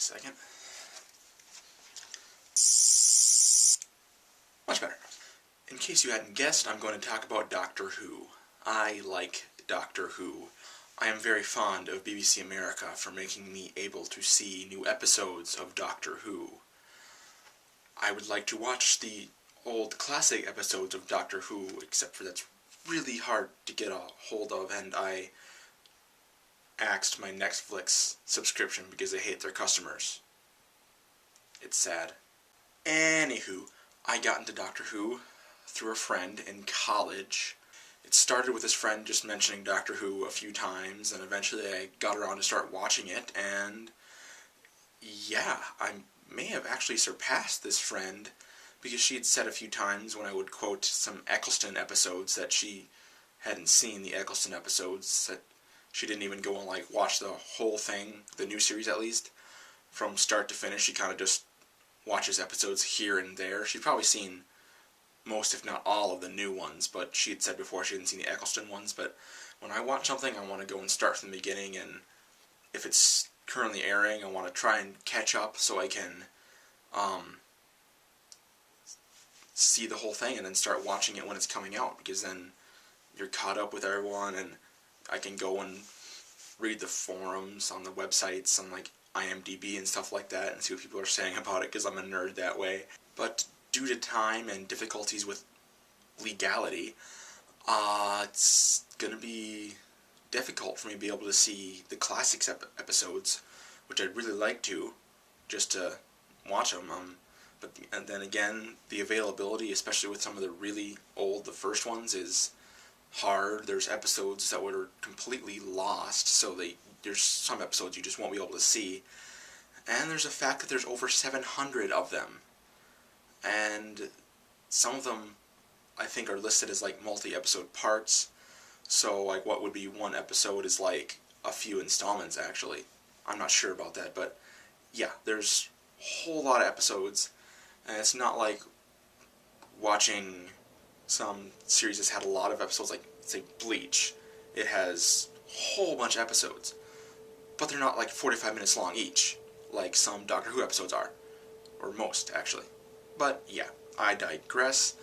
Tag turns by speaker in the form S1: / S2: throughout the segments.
S1: a second. Much better. In case you hadn't guessed, I'm going to talk about Doctor Who. I like Doctor Who. I am very fond of BBC America for making me able to see new episodes of Doctor Who. I would like to watch the old classic episodes of Doctor Who, except for that's really hard to get a hold of, and I axed my Netflix subscription because they hate their customers. It's sad. Anywho, I got into Doctor Who through a friend in college. It started with this friend just mentioning Doctor Who a few times, and eventually I got around to start watching it, and yeah, I may have actually surpassed this friend, because she had said a few times when I would quote some Eccleston episodes that she hadn't seen the Eccleston episodes, that she didn't even go and watch the whole thing, the new series at least, from start to finish. She kind of just watches episodes here and there. She'd probably seen most, if not all, of the new ones, but she had said before she hadn't seen the Eccleston ones. But when I watch something, I want to go and start from the beginning, and if it's currently airing, I want to try and catch up so I can see the whole thing and then start watching it when it's coming out, because then you're caught up with everyone, and I can go and read the forums on the websites on IMDb and stuff like that and see what people are saying about it, because I'm a nerd that way. But due to time and difficulties with legality, it's going to be difficult for me to be able to see the classics episodes, which I'd really like to, just to watch them. And then again, the availability, especially with some of the really old, the first ones, is hard. There's episodes that were completely lost, so there's some episodes you just won't be able to see. And there's the fact that there's over 700 of them. And some of them, I think, are listed as multi-episode parts. So what would be one episode is a few installments, actually. I'm not sure about that, but yeah, there's a whole lot of episodes. And it's not like watching some series that's had a lot of episodes, like, say, Bleach. It has a whole bunch of episodes, but they're not 45 minutes long each, like some Doctor Who episodes are, or most, actually. But yeah, I digress.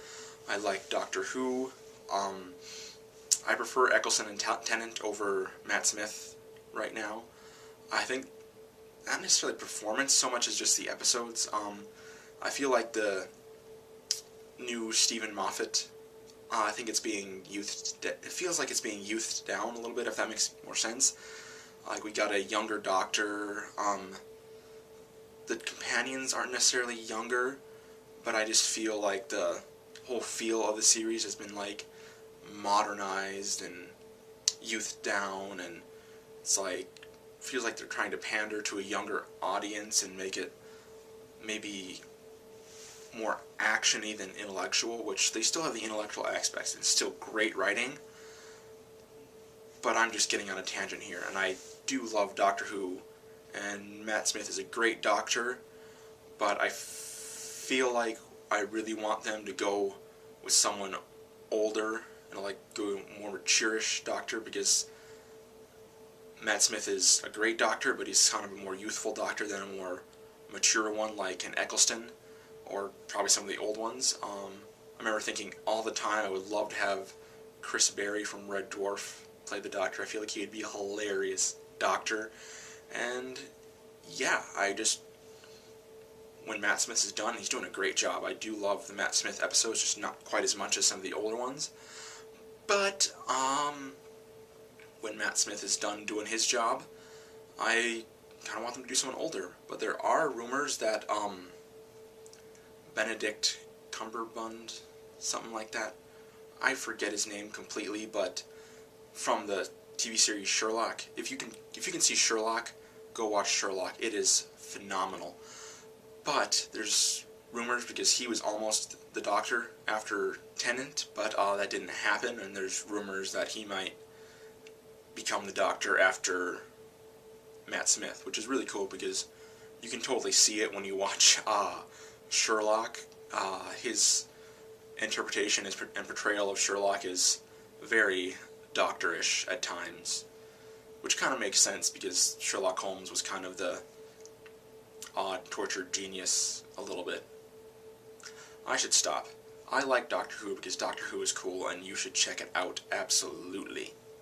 S1: I like Doctor Who. I prefer Eccleston and Tennant over Matt Smith right now. I think not necessarily performance so much as just the episodes. I feel like the new Stephen Moffat, I think it's being youthed. It feels like it's being youthed down a little bit, if that makes more sense. We got a younger Doctor. The companions aren't necessarily younger, but I just feel like the whole feel of the series has been modernized and youthed down, and it's feels like they're trying to pander to a younger audience and make it maybe more action-y than intellectual, which they still have the intellectual aspects. It's still great writing, but I'm just getting on a tangent here, and I do love Doctor Who, and Matt Smith is a great Doctor, but I feel like I really want them to go with someone older and go more mature-ish Doctor, because Matt Smith is a great Doctor, but he's kind of a more youthful Doctor than a more mature one like an Eccleston, or probably some of the old ones. I remember thinking all the time I would love to have Chris Berry from Red Dwarf play the Doctor. I feel like he would be a hilarious Doctor. And yeah, when Matt Smith is done, he's doing a great job. I do love the Matt Smith episodes, just not quite as much as some of the older ones. But when Matt Smith is done doing his job, I kind of want them to do someone older. But there are rumors that Benedict Cumberbund, something like that, I forget his name completely, but from the TV series Sherlock, if you can see Sherlock, go watch Sherlock. It is phenomenal. But there's rumors, because he was almost the Doctor after Tennant, but that didn't happen, and there's rumors that he might become the Doctor after Matt Smith, which is really cool, because you can totally see it when you watch Sherlock. His interpretation and portrayal of Sherlock is very Doctor-ish at times, which kind of makes sense, because Sherlock Holmes was kind of the odd, tortured genius a little bit. I should stop. I like Doctor Who because Doctor Who is cool, and you should check it out, absolutely.